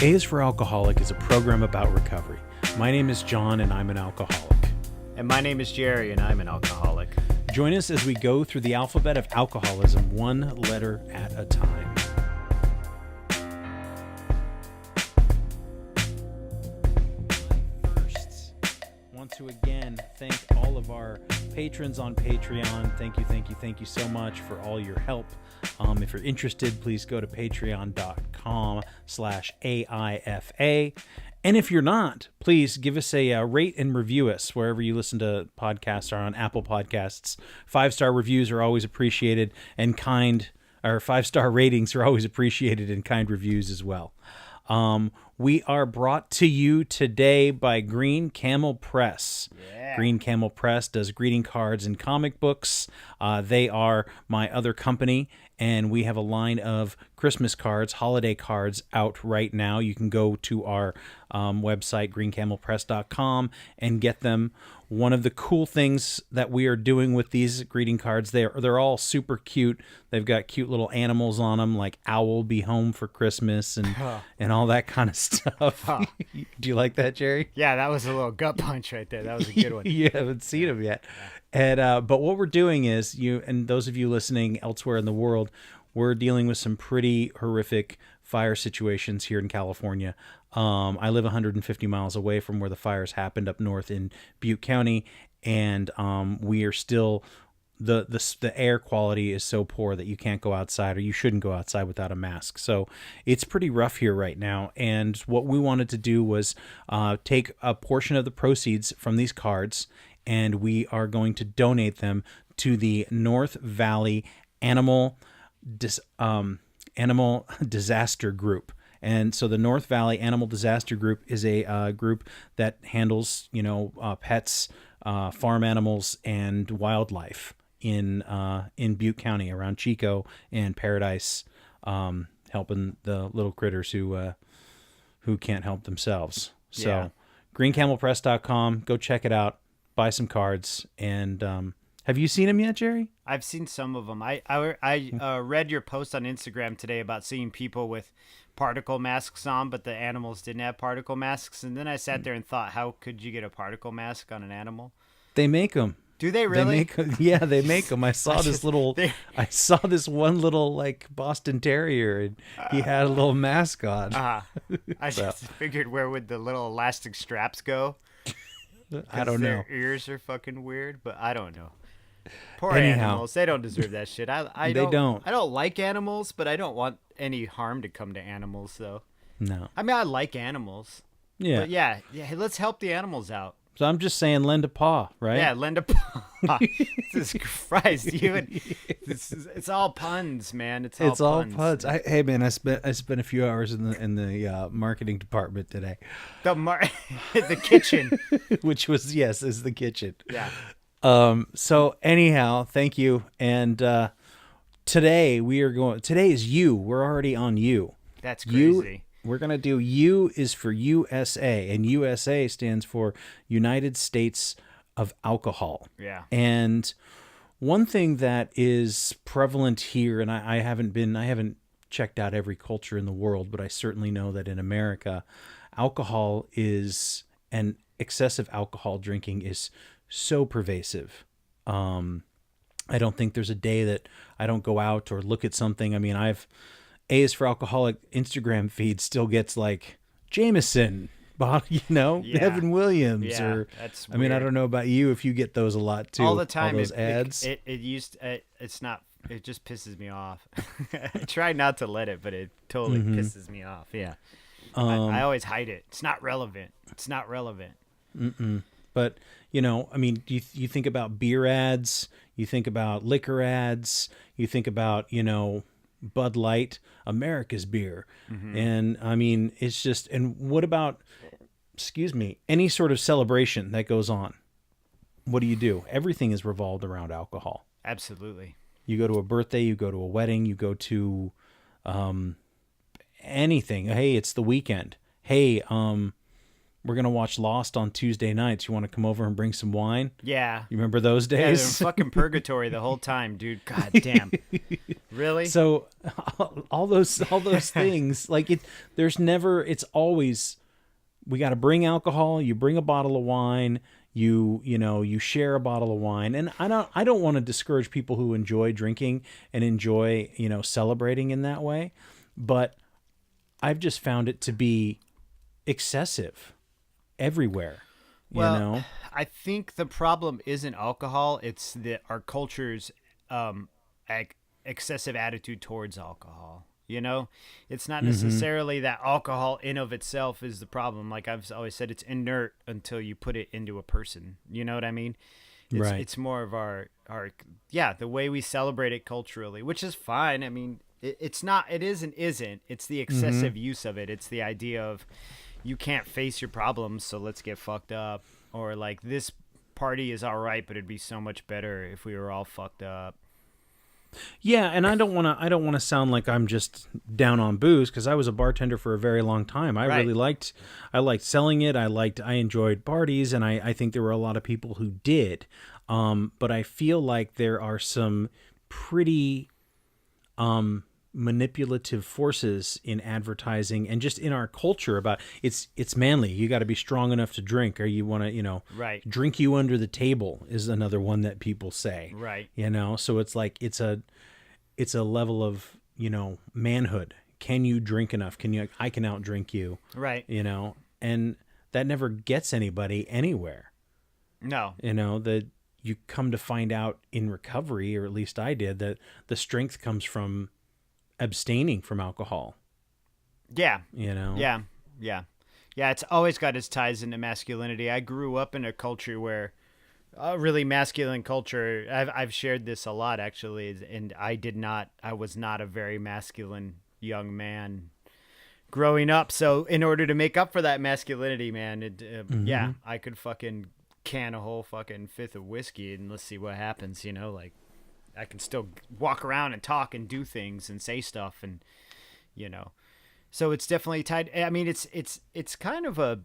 A is for Alcoholic is a program about recovery. My name is John, and I'm an alcoholic. And my name is Jerry, and I'm an alcoholic. Join us as we go through the alphabet of alcoholism, one letter at a time. First, want to again thank all of our patrons on Patreon. Thank you so much for all your help. If you're interested, please go to patreon.com/AIFA. And if you're not, please give us a rate and review us wherever you listen to podcasts or on Apple Podcasts. 5-star reviews are always appreciated, and 5-star ratings are always appreciated, and kind reviews as well. We are brought to you today by Green Camel Press. Yeah. Green Camel Press does greeting cards and comic books. They are my other company, and we have a line of Christmas cards, holiday cards out right now. You can go to our website, greencamelpress.com, and get them. One of the cool things that we are doing with these greeting cards, they're all super cute. They've got cute little animals on them, like Owl Be Home for Christmas and all that kind of stuff. Do you like that, Jerry? Yeah, that was a little gut punch right there. That was a good one. You haven't seen them yet. And but what we're doing is, you and those of you listening elsewhere in the world, we're dealing with some pretty horrific fire situations here in California. I live 150 miles away from where the fires happened up north in Butte County, and we are still the air quality is so poor that you can't go outside, or you shouldn't go outside without a mask. So it's pretty rough here right now. And what we wanted to do was take a portion of the proceeds from these cards, and we are going to donate them to the North Valley Animal Disaster Group. And so the North Valley Animal Disaster Group is a group that handles, pets, farm animals, and wildlife in Butte County around Chico and Paradise, helping the little critters who can't help themselves. So Yeah. greencamelpress.com, go check it out, buy some cards, and have you seen them yet, Jerry? I've seen some of them. I read your post on Instagram today about seeing people with particle masks on, but the animals didn't have particle masks. And then I sat there and thought, how could you get a particle mask on an animal? They make them. Do they really? They make them. I saw this one little like Boston Terrier, and he had a little mask on. I just figured, where would the little elastic straps go? I don't know. Their ears are fucking weird, but I don't know. Poor Anyhow. animals. They don't deserve that shit. They don't. I don't like animals, but I don't want any harm to come to animals, though. No. I mean, I like animals. Yeah. But yeah, let's help the animals out. So I'm just saying, lend a paw, right? Yeah, lend a paw. Jesus Christ, it's all puns, man. It's all puns. Hey man, I spent a few hours in the marketing department today. The kitchen, which was is the kitchen. Yeah. So anyhow, thank you. And today is U. We're already on U. That's crazy. We're going to do U is for U.S.A. and U.S.A. stands for United States of Alcohol. Yeah. And one thing that is prevalent here, and I haven't checked out every culture in the world, but I certainly know that in America, alcohol is, and excessive alcohol drinking is so pervasive. I don't think there's a day that I don't go out or look at something. I mean, A is for Alcoholic Instagram feed still gets like Jameson, Evan Williams, Yeah, that's weird. I mean, I don't know about you if you get those a lot too. All the time. All those ads. It's not. It just pisses me off. I try not to let it, but it totally pisses me off. Yeah. I always hide it. It's not relevant. But I mean, you think about beer ads, you think about liquor ads, you think about Bud Light, America's beer. And I mean, it's just, and what about, any sort of celebration that goes on? What do? Everything is revolved around alcohol. Absolutely. You go to a birthday, you go to a wedding, you go to anything. Hey, it's the weekend. Hey, we're gonna watch Lost on Tuesday nights. You want to come over and bring some wine? Yeah. You remember those Yeah, they're in days? fucking purgatory the whole time, dude. God damn. Really? So all those things, like there's never, it's always, we got to bring alcohol. You bring a bottle of wine. You share a bottle of wine. And I don't want to discourage people who enjoy drinking and enjoy, celebrating in that way, but I've just found it to be excessive everywhere. Well, I think the problem isn't alcohol. It's that our culture's excessive attitude towards alcohol. It's not necessarily that alcohol in of itself is the problem. Like I've always said, it's inert until you put it into a person. You know what I mean? Right. It's more of our the way we celebrate it culturally, which is fine. I mean, it's not, it isn't. It's the excessive use of it. It's the idea of you can't face your problems, so let's get fucked up. Or like this party is all right, but it'd be so much better if we were all fucked up. Yeah, and I don't want to sound like I'm just down on booze, because I was a bartender for a very long time. I liked selling it. I enjoyed parties, and I think there were a lot of people who did. But I feel like there are some pretty manipulative forces in advertising and just in our culture about it's manly. You got to be strong enough to drink, or you want to, Right. drink you under the table is another one that people say. Right. So it's like it's a level of, manhood. Can you drink enough? I can outdrink you. Right. And that never gets anybody anywhere. No. That you come to find out in recovery, or at least I did, that the strength comes from abstaining from alcohol. Yeah. Yeah. Yeah. It's always got its ties into masculinity. I grew up in a culture where really masculine culture. I've shared this a lot actually, and I was not a very masculine young man growing up. So in order to make up for that masculinity, man, I could fucking can a whole fucking fifth of whiskey and let's see what happens. Like I can still walk around and talk and do things and say stuff, and so it's definitely tied. I mean, it's kind of a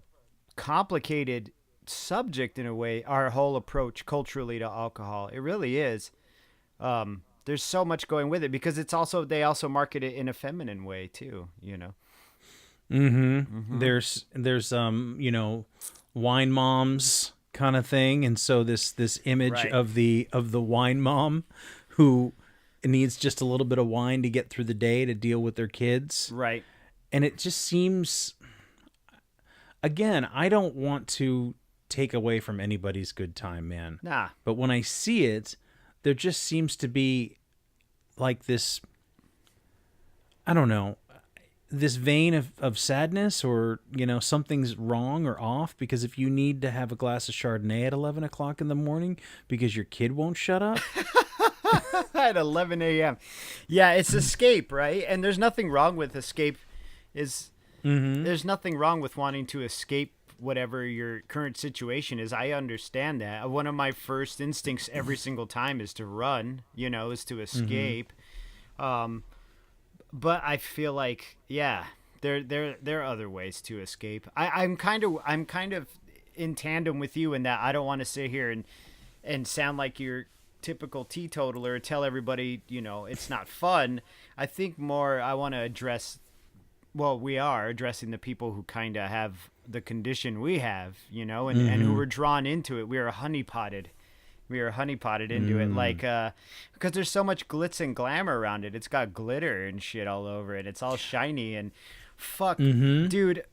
complicated subject in a way, our whole approach culturally to alcohol. It really is. There's so much going with it because they also market it in a feminine way too, There's wine moms kind of thing, and so this image Right. of the wine mom who needs just a little bit of wine to get through the day to deal with their kids. Right. And it just seems, again, I don't want to take away from anybody's good time, man. Nah. But when I see it, there just seems to be like this, I don't know, this vein of sadness, or, something's wrong or off, because if you need to have a glass of Chardonnay at 11 o'clock in the morning because your kid won't shut up. At 11 a.m. Yeah, it's escape, right? And there's nothing wrong with escape. There's nothing wrong with wanting to escape whatever your current situation is. I understand that. One of my first instincts every single time is to run, is to escape. But I feel like, there are other ways to escape. I'm kind of in tandem with you in that I don't want to sit here and sound like you're typical teetotaler, tell everybody, it's not fun. I think more I want to address, we are addressing the people who kind of have the condition we have, and who were drawn into it. We are honeypotted into it, like, because there's so much glitz and glamour around it. It's got glitter and shit all over it. It's all shiny and fuck, dude.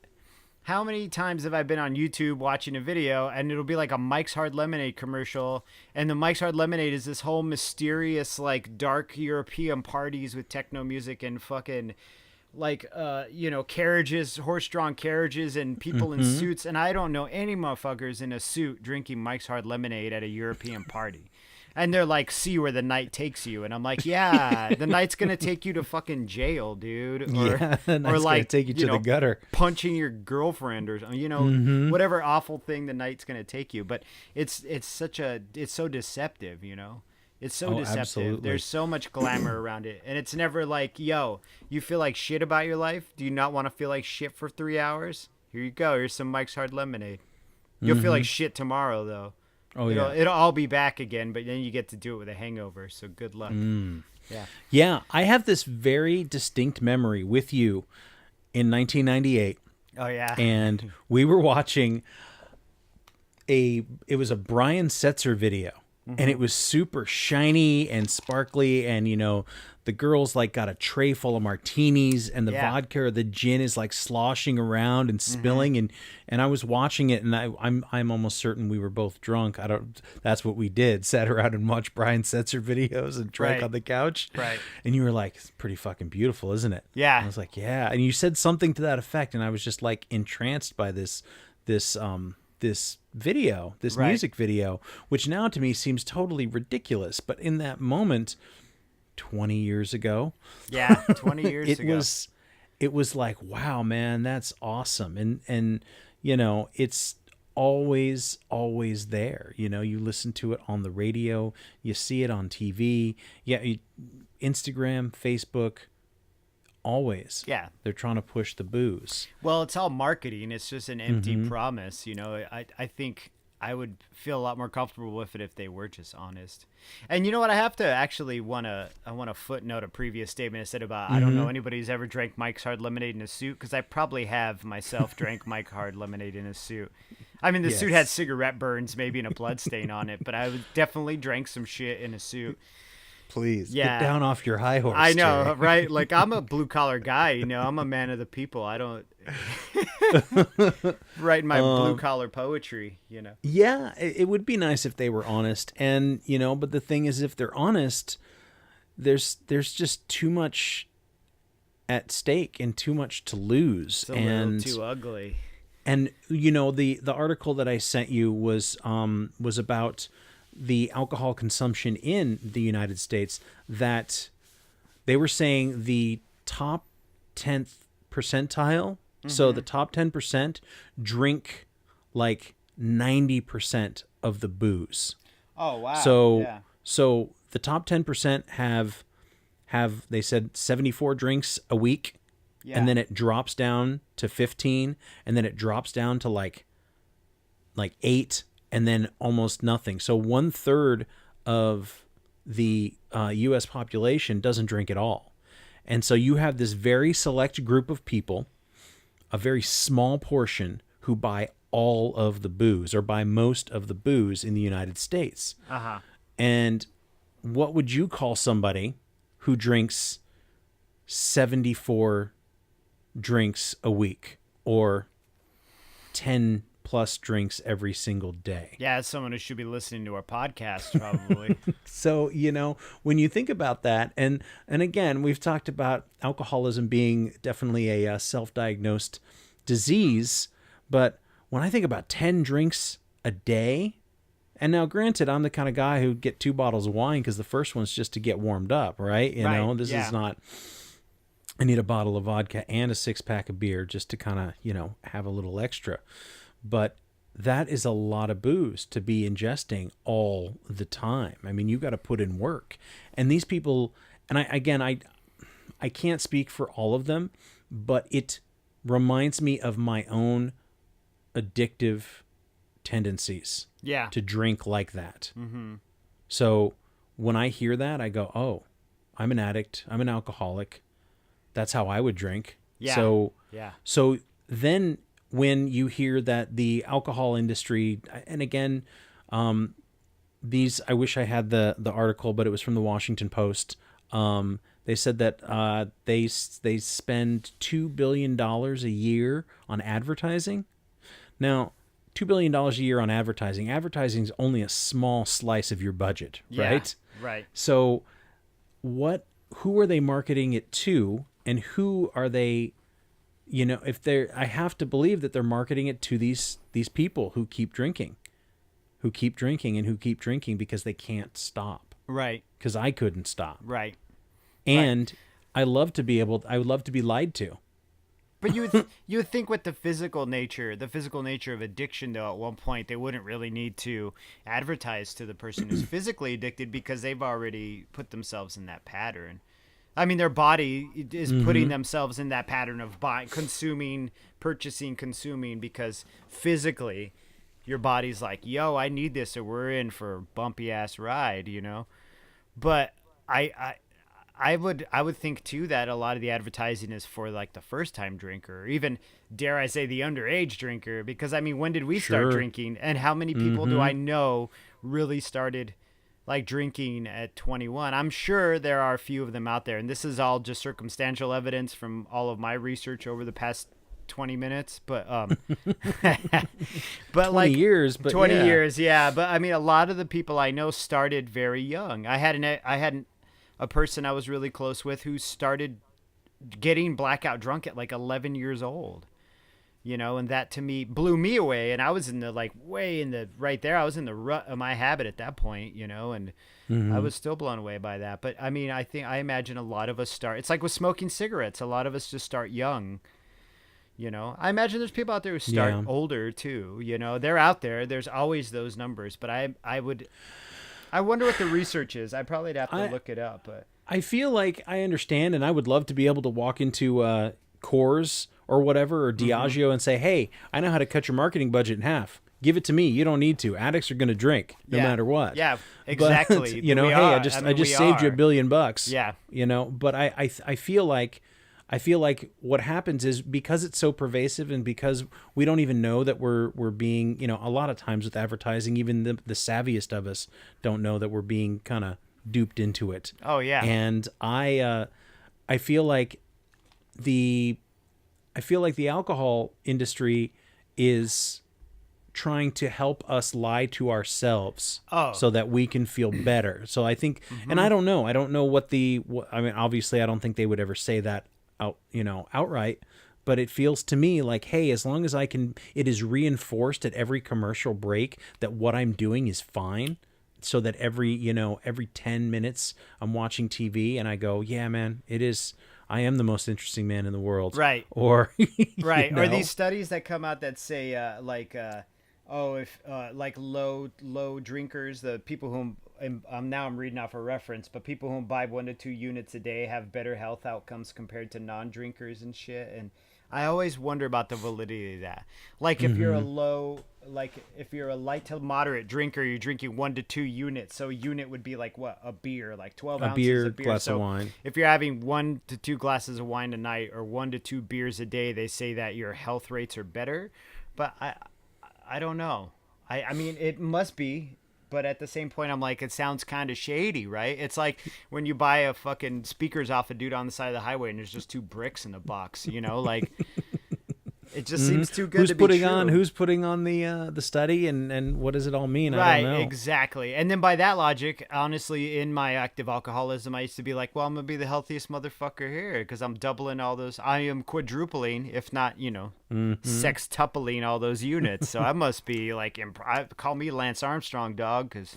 How many times have I been on YouTube watching a video and it'll be like a Mike's Hard Lemonade commercial, and the Mike's Hard Lemonade is this whole mysterious, like, dark European parties with techno music and fucking, like, carriages, horse-drawn carriages and people in suits, and I don't know any motherfuckers in a suit drinking Mike's Hard Lemonade at a European party. And they're like, see where the night takes you. And I'm like, yeah, the night's going to take you to fucking jail, dude. Or, The night's or like, gonna take you to the gutter. punching your girlfriend, or, whatever awful thing the night's going to take you. But it's so deceptive, It's so deceptive. Absolutely. There's so much glamour around it. And it's never like, yo, you feel like shit about your life? Do you not want to feel like shit for 3 hours? Here you go. Here's some Mike's Hard Lemonade. You'll feel like shit tomorrow, though. Oh It'll all be back again, but then you get to do it with a hangover. So good luck. Yeah. Yeah, I have this very distinct memory with you in 1998, Oh yeah. and we were watching it was a Brian Setzer video, and it was super shiny and sparkly, and the girls like got a tray full of martinis, and the vodka or the gin is like sloshing around and spilling, and I was watching it, and I'm almost certain we were both drunk. That's what we did, sat around and watched Brian Setzer videos and drank on the couch, Right. and you were like, it's pretty fucking beautiful, isn't it? Yeah. And I was like, yeah, and you said something to that effect, and I was just like entranced by this video, this music video, which now to me seems totally ridiculous, but in that moment 20 years ago, 20 years ago, it was like, wow, man, that's awesome. And it's always there. You listen to it on the radio, you see it on TV, Instagram, Facebook, always. Yeah. They're trying to push the booze. Well, it's all marketing. It's just an empty promise. I think I would feel a lot more comfortable with it if they were just honest. And you know what? I have to actually I want to footnote a previous statement I said about I don't know anybody who's ever drank Mike's Hard Lemonade in a suit, because I probably have myself drank Mike Hard Lemonade in a suit. I mean, the suit had cigarette burns, maybe, and a blood stain on it, but I definitely drank some shit in a suit. Please, get down off your high horse. I know, Jerry. right? Like, I'm a blue collar guy, I'm a man of the people. I don't write my blue collar poetry, Yeah, it would be nice if they were honest, and but the thing is, if they're honest, there's just too much at stake and too much to lose. It's a little too ugly. And the article that I sent you was about the alcohol consumption in the United States, that they were saying the top 10th percentile, so the top 10% drink like 90% of the booze. Oh, wow. So the top 10% have they said 74 drinks a week, and then it drops down to 15, and then it drops down to like 8, and then almost nothing. So 1/3 of the U.S. population doesn't drink at all. And so you have this very select group of people, a very small portion, who buy all of the booze, or buy most of the booze in the United States. Uh-huh. And what would you call somebody who drinks 74 drinks a week, or 10 plus drinks every single day? Yeah, it's someone who should be listening to our podcast, probably. So, when you think about that, and again, we've talked about alcoholism being definitely a self-diagnosed disease, but when I think about 10 drinks a day, and now granted, I'm the kind of guy who'd get 2 bottles of wine because the first one's just to get warmed up, right? This is not, I need a bottle of vodka and a 6-pack of beer just to kind of, have a little extra. But that is a lot of booze to be ingesting all the time. I mean, you got to put in work. And these people, and I can't speak for all of them, but it reminds me of my own addictive tendencies to drink like that. Mm-hmm. So when I hear that, I go, oh, I'm an addict. I'm an alcoholic. That's how I would drink. Yeah. So then when you hear that the alcohol industry, and again, I wish I had the article, but it was from the Washington Post. They said that they spend $2 billion a year on advertising. Now, $2 billion a year on advertising. Advertising is only a small slice of your budget, right? Right. So who are they marketing it to, and who are they, I have to believe that they're marketing it to these people who keep drinking because they can't stop. Right. Because I couldn't stop. Right. And I would love to be lied to. But you would think with the physical nature of addiction, though, at one point they wouldn't really need to advertise to the person who's physically addicted, because they've already put themselves in that pattern. I mean, their body is putting themselves in that pattern of buying, consuming, purchasing, consuming, because physically your body's like, yo, I need this or we're in for a bumpy ass ride, you know? But I would think too that a lot of the advertising is for like the first time drinker, or even dare I say the underage drinker, because I mean, when did we start Sure. drinking, and how many people do I know really started like drinking at 21? I'm sure there are a few of them out there, and this is all just circumstantial evidence from all of my research over the past 20 minutes, but 20 like years, but 20 yeah. years, yeah. But I mean, a lot of the people I know started very young. I had a person I was really close with who started getting blackout drunk at like 11 years old, you know, and that to me blew me away. And I was in the like way in the right there. I was in the rut of my habit at that point, you know, and I was still blown away by that. But I mean, I imagine a lot of us start, it's like with smoking cigarettes. A lot of us just start young, you know. I imagine there's people out there who start Yeah. older too, you know, they're out there. There's always those numbers, but I wonder what the research is. I probably have to look it up, but I feel like I understand, and I would love to be able to walk into Coors or whatever, or Diageo, and say, hey, I know how to cut your marketing budget in half. Give it to me. You don't need to. Addicts are going to drink no Yeah. matter what. Yeah, exactly. But, you know, We hey, are. I just we saved you are. $1 billion. Yeah. You know, but I feel like what happens is, because it's so pervasive, and because we don't even know that we're being, you know, a lot of times with advertising, even the savviest of us don't know that we're being kind of duped into it. Oh yeah. And I feel like the alcohol industry is trying to help us lie to ourselves so that we can feel better. So I think, and I don't know what I mean, obviously I don't think they would ever say that out, you know, outright, but it feels to me like, hey, as long as I can, it is reinforced at every commercial break that what I'm doing is fine. So that every 10 minutes I'm watching TV and I go, yeah, man, I am the most interesting man in the world. Right. Or, Right. you Or know? these studies that come out that say if like low drinkers, the people whom I'm reading off a reference, but people who buy 1 to 2 units a day have better health outcomes compared to non-drinkers and shit. And I always wonder about the validity of that. Like if you're if you're a light to moderate drinker, you're drinking 1 to 2 units. So a unit would be like what? A beer, like 12 ounces of beer. Glass so of wine. if you're having 1 to 2 glasses of wine a night, or 1 to 2 beers a day, they say that your health rates are better. But I don't know. I mean, it must be. But at the same point, I'm like, it sounds kind of shady, right? It's like when you buy a fucking speakers off a dude on the side of the highway and there's just 2 bricks in the box, you know? Like, it just seems too good to be true. Who's putting on the study, and what does it all mean? Right, I don't know. exactly. And then by that logic, honestly, in my active alcoholism, I used to be like, well, I'm going to be the healthiest motherfucker here because I'm doubling all those. I am quadrupling, if not, you know, sextupling all those units. So I must be like, call me Lance Armstrong, dog, because...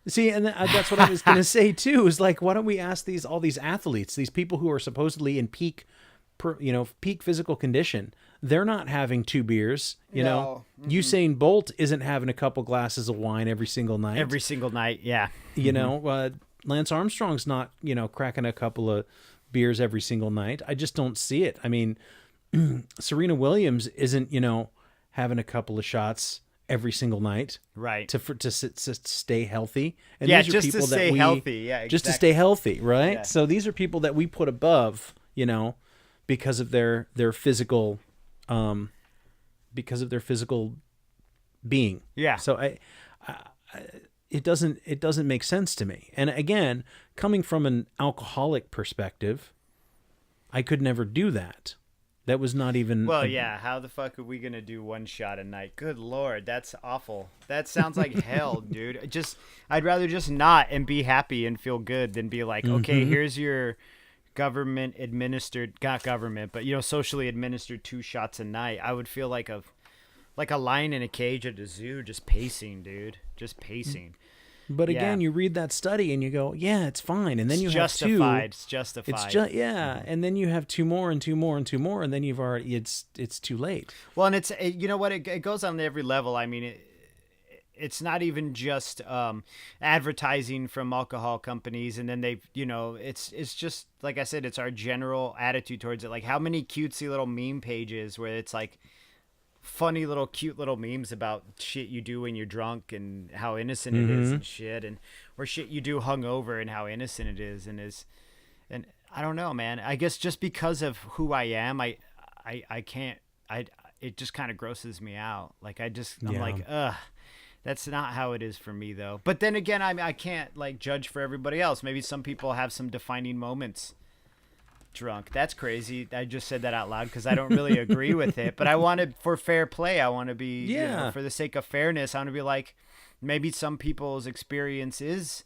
See, and that's what I was going to say too. Is like, why don't we ask all these athletes, these people who are supposedly in peak physical condition? They're not having 2 beers. You know, Usain Bolt isn't having a couple glasses of wine every single night. Every single night, yeah. You know, Lance Armstrong's not, you know, cracking a couple of beers every single night. I just don't see it. I mean, Serena Williams isn't, you know, having a couple of shots every single night, right? To stay healthy. And yeah, these are just people to stay healthy. Yeah, exactly. Just to stay healthy, right? Yeah. So these are people that we put above, you know, because of their physical, being. Yeah. So it doesn't make sense to me. And again, coming from an alcoholic perspective, I could never do that. That was not even... Well, yeah, how the fuck are we going to do 1 shot a night? Good Lord, that's awful. That sounds like hell, dude. I'd rather just not and be happy and feel good than be like, okay, here's your government administered, not government, but, you know, socially administered 2 shots a night. I would feel like a lion in a cage at a zoo, just pacing, dude. Just pacing. But again, you read that study and you go, yeah, it's fine. And then you have 2. It's justified. It's just, yeah. And then you have 2 more and 2 more and 2 more. And then you've already, it's too late. Well, and it's, you know what, it goes on every level. I mean, it's not even just advertising from alcohol companies, and then it's just like I said, it's our general attitude towards it. Like how many cutesy little meme pages where it's like funny little cute little memes about shit you do when you're drunk and how innocent it is and shit, and or shit you do hungover and how innocent it is, and I don't know, man. I guess just because of who I am, I can't. It just kind of grosses me out. Like I'm like, ugh. That's not how it is for me, though. But then again, I can't like judge for everybody else. Maybe some people have some defining moments drunk. That's crazy. I just said that out loud because I don't really agree with it. But I wanted for fair play. I want to be, for the sake of fairness, I want to be like, maybe some people's experience is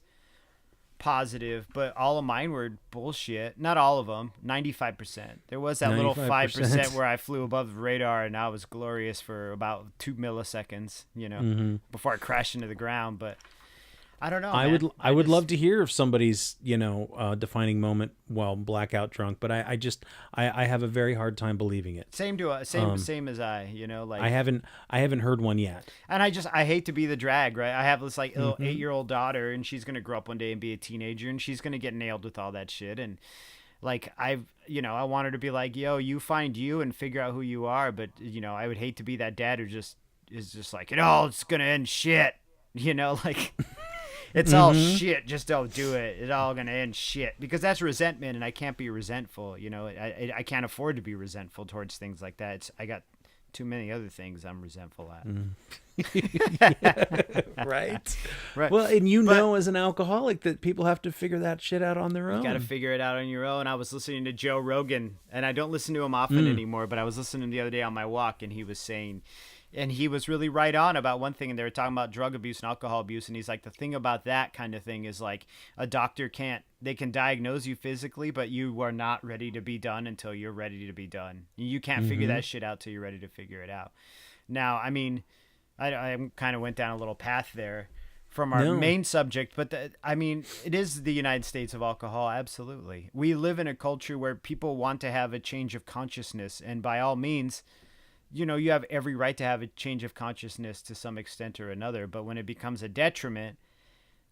positive, but all of mine were bullshit. Not all of them. 95%. There was that little 5% where I flew above the radar and I was glorious for about 2 milliseconds, before I crashed into the ground. But I don't know. I would love to hear of somebody's, defining moment while blackout drunk, but I have a very hard time believing it. Same as I, like I haven't heard one yet. And I hate to be the drag, right? I have this like little 8-year-old daughter, and she's going to grow up one day and be a teenager, and she's going to get nailed with all that shit. And like, I want her to be like, yo, you find you and figure out who you are. But, I would hate to be that dad who is just like, it's going to end shit, like... It's all shit. Just don't do it. It's all going to end shit. Because that's resentment, and I can't be resentful. I can't afford to be resentful towards things like that. I got too many other things I'm resentful at. Right. Well, and as an alcoholic that people have to figure that shit out on their own. You got to figure it out on your own. I was listening to Joe Rogan, and I don't listen to him often anymore, but I was listening the other day on my walk, and he was saying... And he was really right on about one thing, and they were talking about drug abuse and alcohol abuse, and he's like, the thing about that kind of thing is like a doctor they can diagnose you physically, but you are not ready to be done until you're ready to be done. You can't figure that shit out till you're ready to figure it out. Now, I mean, I kind of went down a little path there from our main subject, but it is the United States of alcohol. Absolutely. We live in a culture where people want to have a change of consciousness, and by all means, you have every right to have a change of consciousness to some extent or another, but when it becomes a detriment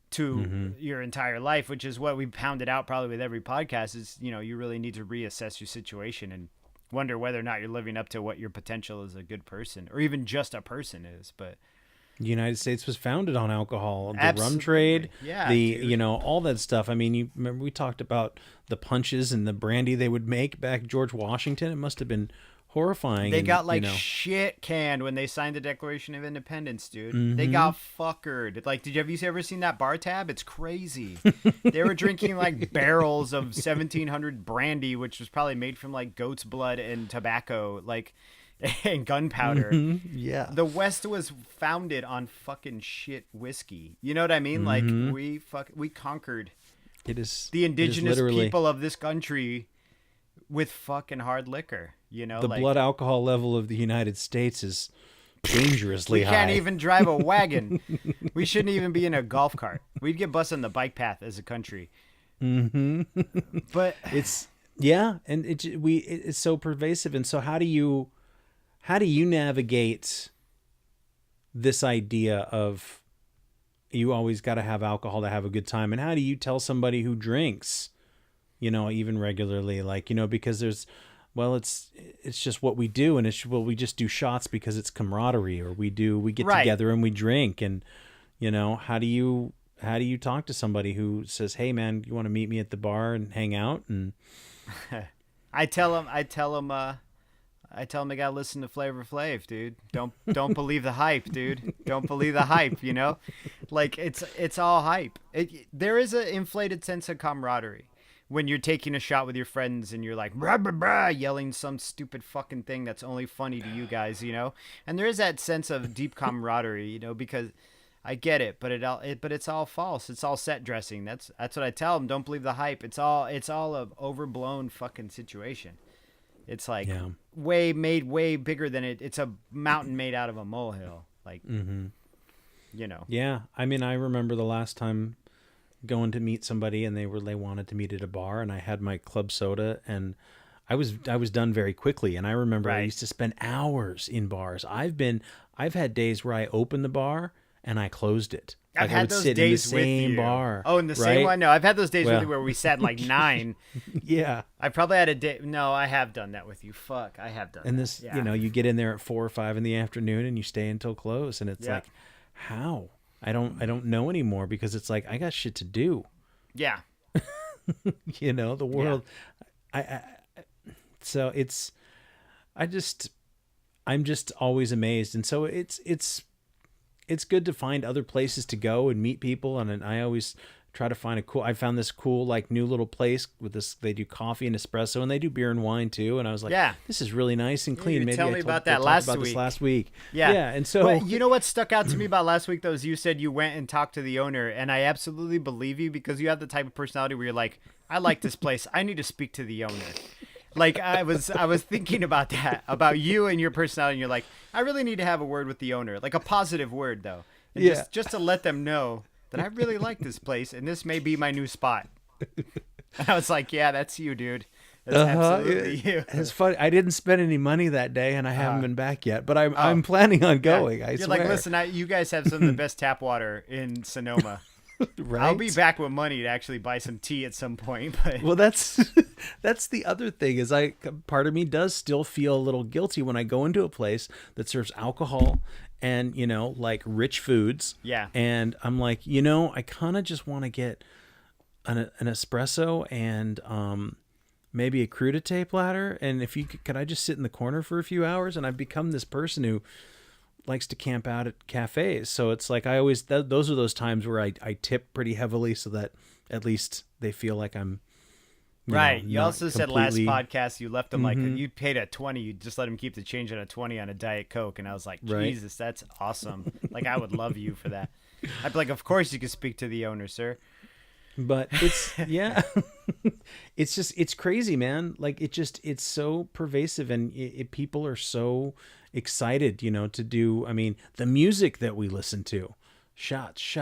to your entire life, which is what we pounded out probably with every podcast, is, you really need to reassess your situation and wonder whether or not you're living up to what your potential as a good person or even just a person is. But the United States was founded on alcohol, the Absolutely. rum trade, dude. all that stuff. I mean, you remember we talked about the punches and the brandy they would make back George Washington. It must have been horrifying. They got shit canned when they signed the Declaration of Independence, dude. They got fuckered. Like, have you ever seen that bar tab? It's crazy. They were drinking like barrels of 1700 brandy, which was probably made from like goat's blood and tobacco, like, and gunpowder. Yeah. The West was founded on fucking shit whiskey. You know what I mean? Like we conquered the indigenous people of this country with fucking hard liquor. The blood alcohol level of the United States is dangerously high. We can't even drive a wagon. We shouldn't even be in a golf cart. We'd get busted on the bike path as a country. But it's and it's so pervasive. And so how do you navigate this idea of you always got to have alcohol to have a good time? And how do you tell somebody who drinks, even regularly, like, because there's, it's just what we do, and we just do shots because it's camaraderie, or we get together and we drink, and how do you talk to somebody who says, "Hey man, you want to meet me at the bar and hang out?" And I tell them they gotta listen to Flavor Flav, dude. Don't believe the hype, dude. Don't believe the hype. Like it's all hype. There is an inflated sense of camaraderie when you're taking a shot with your friends and you're like brah, brah, brah, yelling some stupid fucking thing that's only funny to you guys, And there is that sense of deep camaraderie, because I get it, but it's all false. It's all set dressing. That's what I tell them. Don't believe the hype. It's all a overblown fucking situation. It's like way bigger than it. It's a mountain made out of a molehill. Like, Yeah, I mean, I remember the last time going to meet somebody and they wanted to meet at a bar, and I had my club soda, and I was done very quickly. And I remember I used to spend hours in bars. I've had days where I open the bar and I closed it. I've Like I had would those sit in the days with same you. bar. Oh, in the same right? one? No, I've had those days with Well- you where we sat in like 9. Yeah. I probably had a day. No, I have done that with you. Fuck, I have done And that. this, Yeah. you know, you get in there at 4 or 5 in the afternoon and you stay until close, and it's Yeah. like, how? I don't know anymore, because it's like I got shit to do. Yeah. You know, the world. So I'm just always amazed, and so it's good to find other places to go and meet people, and I always try to find I found this cool like new little place with this. They do coffee and espresso, and they do beer and wine too. And I was like, Yeah. this is really nice and clean. you Maybe tell I me told- about I that talked last about this week. last week. Yeah. And so But you know what stuck out to me about last week, though, is you said you went and talked to the owner, and I absolutely believe you, because you have the type of personality where you're like, I like this place. I need to speak to the owner. Like I was thinking about that, about you and your personality, and you're like, I really need to have a word with the owner, like a positive word though, and Yeah. just to let them know that I really like this place, and this may be my new spot. And I was like, yeah, that's you, dude. That's absolutely you. It's funny. I didn't spend any money that day, and I haven't been back yet. But I'm planning on going. Yeah. I You're swear. like, listen, you guys have some of the best tap water in Sonoma. right? I'll be back with money to actually buy some tea at some point. But Well, that's the other thing is part of me does still feel a little guilty when I go into a place that serves alcohol and, you know, like rich foods. Yeah. And I'm like, you know, I kind of just want to get an espresso and maybe a crudité platter. And if you could I just sit in the corner for a few hours? And I've become this person who likes to camp out at cafes. So it's like I always those are those times where I tip pretty heavily so that at least they feel like I'm right. know, You not also said last completely- podcast you left them like you paid a 20. You just let him keep the change on a 20 on a Diet Coke, and I was like, Right. Jesus, that's awesome. Like I would love you for that. I'd be like, of course you can speak to the owner, sir. But it's it's crazy, man. Like it's so pervasive, and people are so excited, you know, to do. I mean, the music that we listen to, shots.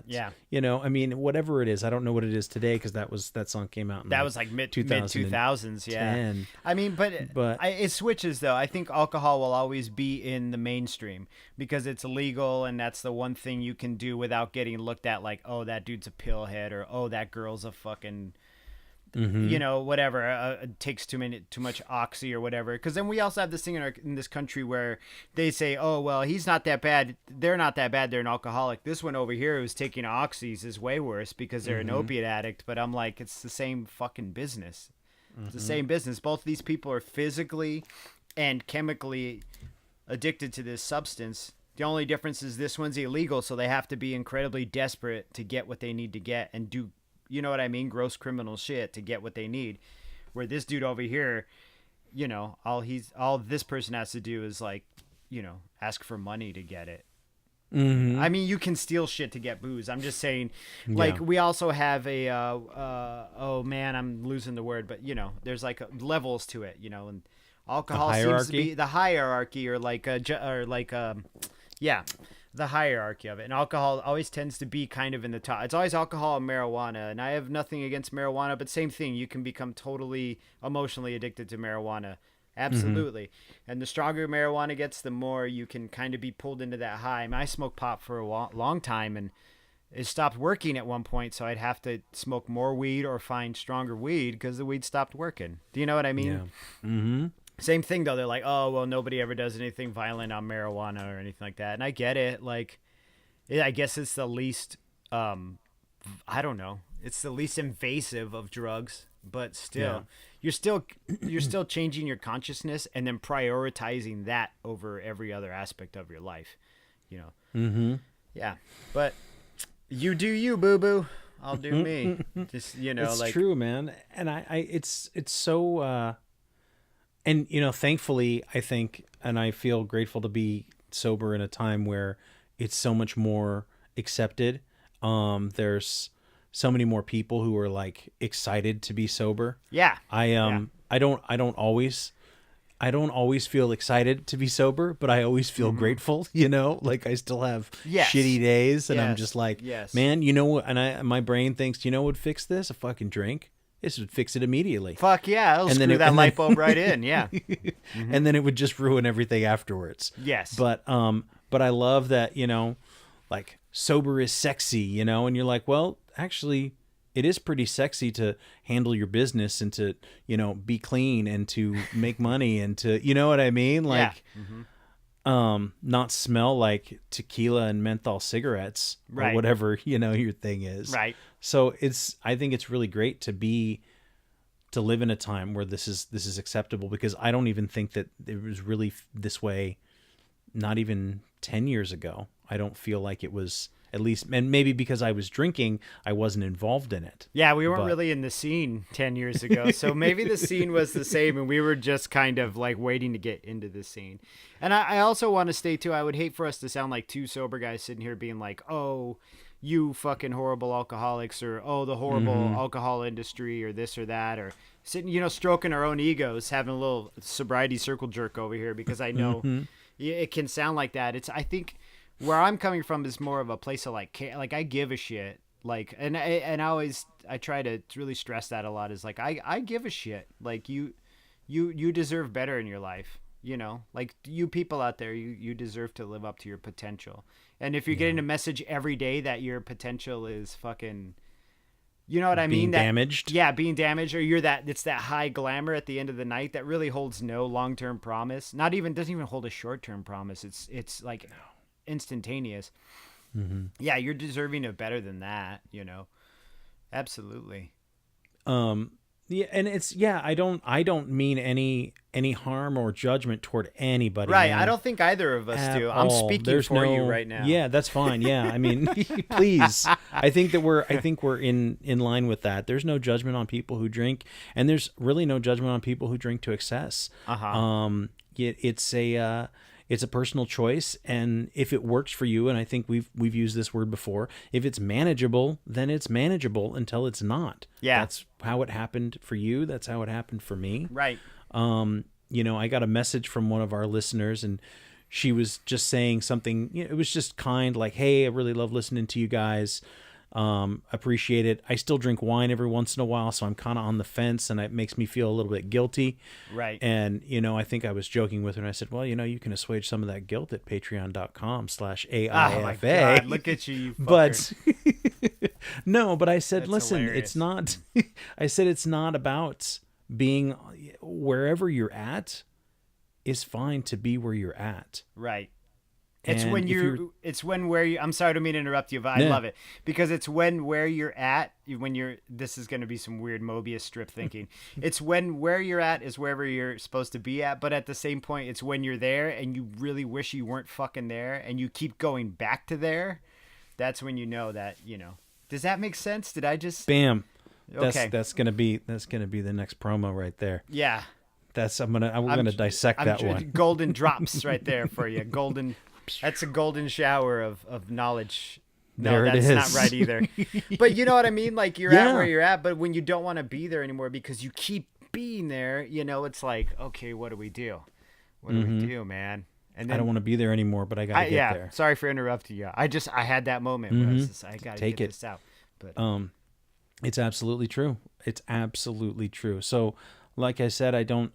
Yeah. You know, I mean, whatever it is, I don't know what it is today because that song came out. In That was like mid 2000s, yeah. I mean, but it switches though. I think alcohol will always be in the mainstream because it's illegal, and that's the one thing you can do without getting looked at like, oh, that dude's a pillhead, or oh, that girl's a fucking, you know, whatever. Takes too much oxy or whatever. Because then we also have this thing in this country where they say, oh, well, he's not that bad. They're not that bad. They're an alcoholic. This one over here who's taking oxys is way worse because they're an opiate addict. But I'm like, it's the same fucking business. It's the same business. Both these people are physically and chemically addicted to this substance. The only difference is this one's illegal, so they have to be incredibly desperate to get what they need to get and do, you know what I mean, gross criminal shit to get what they need. Where this dude over here, you know, all this person has to do is like, you know, ask for money to get it. I mean, you can steal shit to get booze. I'm just saying, like, we also have a, oh man, I'm losing the word, but you know, there's like levels to it, you know, and alcohol seems to be the hierarchy the hierarchy of it. And alcohol always tends to be kind of in the top. It's always alcohol and marijuana. And I have nothing against marijuana, but same thing. You can become totally emotionally addicted to marijuana. Absolutely. And the stronger marijuana gets, the more you can kind of be pulled into that high. I mean, I smoked pot for a long time, and it stopped working at one point. So I'd have to smoke more weed or find stronger weed because the weed stopped working. Do you know what I mean? Yeah. Same thing though. They're like, oh, well, nobody ever does anything violent on marijuana or anything like that. And I get it. Like, I guess it's the least, I don't know. It's the least invasive of drugs, but still, you're still changing your consciousness and then prioritizing that over every other aspect of your life, you know? Yeah. But you do you, boo boo. I'll do me. Just, you know, it's like true, man. And it's so, and, you know, thankfully, I think, and I feel grateful to be sober in a time where it's so much more accepted. There's so many more people who are like excited to be sober. Yeah. I don't always feel excited to be sober, but I always feel grateful, you know, like I still have shitty days and I'm just like, man, you know what? And my brain thinks, you know what would fix this? A fucking drink. This would fix it immediately. Fuck yeah, it'll screw that light bulb right in, yeah. And then it would just ruin everything afterwards. Yes. But but I love that, like sober is sexy, and you're like, well, actually it is pretty sexy to handle your business and to, be clean and to make money and to, you know what I mean? Yeah. Like, not smell like tequila and menthol cigarettes or Right. whatever, your thing is. Right. So I think it's really great to live in a time where this is acceptable, because I don't even think that it was really this way, not even 10 years ago. I don't feel like it was, at least, and maybe because I was drinking, I wasn't involved in it. Yeah, we weren't really in the scene 10 years ago. So maybe the scene was the same and we were just kind of like waiting to get into the scene. And I also want to state too, I would hate for us to sound like two sober guys sitting here being like, oh, you fucking horrible alcoholics, or oh, the horrible alcohol industry, or this or that, or sitting, stroking our own egos, having a little sobriety circle jerk over here, because I know it can sound like that. I think where I'm coming from is more of a place of like I give a shit, like, and I try to really stress that a lot, is like I give a shit, like you deserve better in your life, like you people out there, you deserve to live up to your potential. And if you're getting a message every day that your potential is fucking, you know what I mean? Being damaged. Yeah, being damaged, or it's that high glamour at the end of the night that really holds no long-term promise. Doesn't even hold a short-term promise. It's like instantaneous. Yeah, you're deserving of better than that, Absolutely. Yeah, and I don't mean any harm or judgment toward anybody. Right, man. I don't think either of us do. I'm all. speaking for you right now. Yeah, that's fine. Yeah, I mean, please. I think we're in line with that. There's no judgment on people who drink, and there's really no judgment on people who drink to excess. It's a personal choice, and if it works for you, and I think we've used this word before, if it's manageable, then it's manageable until it's not. Yeah. That's how it happened for you. That's how it happened for me. Right. I got a message from one of our listeners, and she was just saying something, it was just kind, like, hey, I really love listening to you guys. Appreciate it. I still drink wine every once in a while, so I'm kind of on the fence, and it makes me feel a little bit guilty. Right. And, I think I was joking with her, and I said, well, you can assuage some of that guilt at patreon.com/AIFA. Oh my God, look at you fucker. But no, but I said, That's listen, hilarious. it's not, I said, it's not about being wherever you're at. Is fine to be where you're at. Right. It's And when I'm sorry to mean to interrupt you, but I love it, because it's where you're at, this is going to be some weird Mobius strip thinking. It's where you're at is wherever you're supposed to be at. But at the same point, it's when you're there and you really wish you weren't fucking there and you keep going back to there. That's when you know that, does that make sense? Did I just, Bam. Okay. That's going to be the next promo right there. yeah. We're going to dissect that one. Golden drops right there for you. That's a golden shower of knowledge. No, There it that's is. not right either. But you know what I mean? Like you're at Yeah. where you're at, but when you don't want to be there anymore because you keep being there, it's like, okay, what do we do? What do we do, man? And then I don't want to be there anymore, but I got to get there. Sorry for interrupting you. I had that moment where I was just, I got to get this out. But It's absolutely true. It's absolutely true. So, like I said, I don't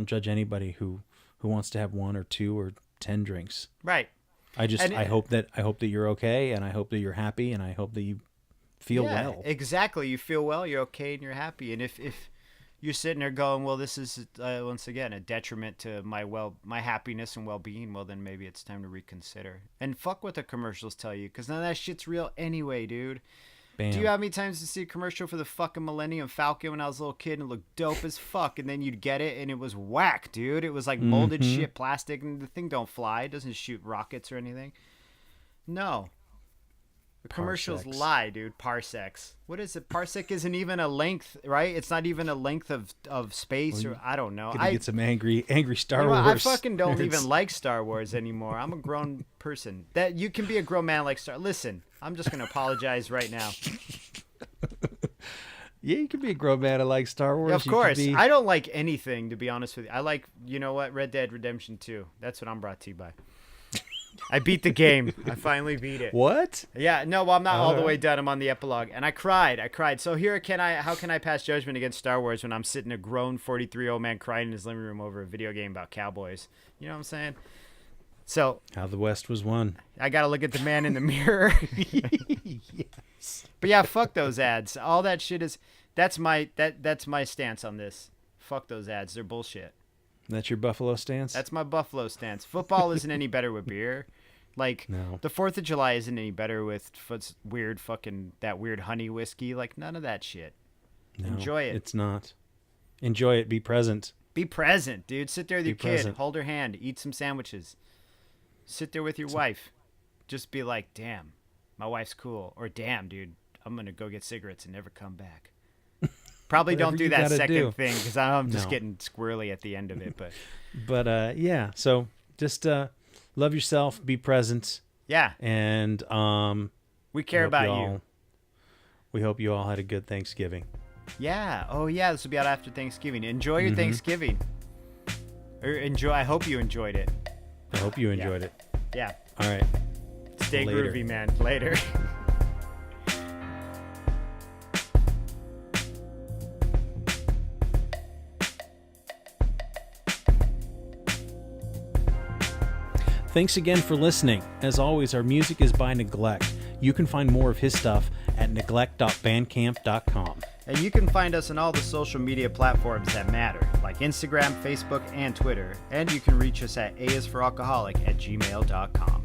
judge anybody who wants to have one or two or 10 drinks. right. I hope that you're okay, and I hope that you're happy, and I hope that you feel well. Exactly. You feel well, you're okay, and you're happy. And if you're sitting there going, well, this is once again a detriment to my happiness and well-being, well, then maybe it's time to reconsider. And fuck what the commercials tell you, because none of that shit's real anyway, dude. Bam. Do you have any times to see a commercial for the fucking Millennium Falcon when I was a little kid and it looked dope as fuck, and then you'd get it and it was whack, dude? It was like molded shit plastic, and the thing don't fly. It doesn't shoot rockets or anything. No. The commercials Parsecs. lie, dude. Parsecs. What is it? Parsec isn't even a length, right? It's not even a length of space, or I don't know. Gonna get some angry Star You know, Wars. I fucking don't nerds. even like Star Wars anymore. I'm a grown person. That you can be a grown man like Star. Listen, I'm just gonna apologize right now. Yeah, you can be a grown man and like Star Wars. Of You can course, be- I don't like anything, to be honest with you. I like, you know what, Red Dead Redemption 2. That's what I'm brought to you by. I beat the game. I finally beat it. What? Yeah, no, well, I'm not all the Alright. way done. I'm on the epilogue, and I cried. So how can I pass judgment against Star Wars when I'm sitting a grown 43-year-old man crying in his living room over a video game about cowboys? You know what I'm saying? So How the West was won. I got to look at the man in the mirror. Yes. But yeah, fuck those ads. All that shit is that's my stance on this. Fuck those ads. They're bullshit. That's your Buffalo stance? That's my Buffalo stance. Football isn't any better with beer. Like No. the 4th of July isn't any better with weird fucking that weird honey whiskey. Like none of that shit. No, Enjoy it. It's not. Enjoy it. Be present. Be present, dude. Sit there with your kid. present. Hold her hand. Eat some sandwiches. Sit there with your wife. Just be like, damn, my wife's cool. Or damn, dude, I'm going to go get cigarettes and never come back. Probably don't Whatever do you that gotta second do. thing because I'm just No. getting squirrely at the end of it. But But yeah, so just love yourself, be present, yeah, and we care hope about all- you. We hope you all had a good Thanksgiving. Yeah. Oh, yeah. This will be out after Thanksgiving. Enjoy Mm-hmm. your Thanksgiving. Or enjoy. I hope you enjoyed it. I hope you enjoyed it. Yeah. All right. Stay Later. groovy, man. Later. Thanks again for listening. As always, our music is by Neglect. You can find more of his stuff at neglect.bandcamp.com. And you can find us on all the social media platforms that matter, like Instagram, Facebook, and Twitter. And you can reach us at aisforalcoholic@gmail.com.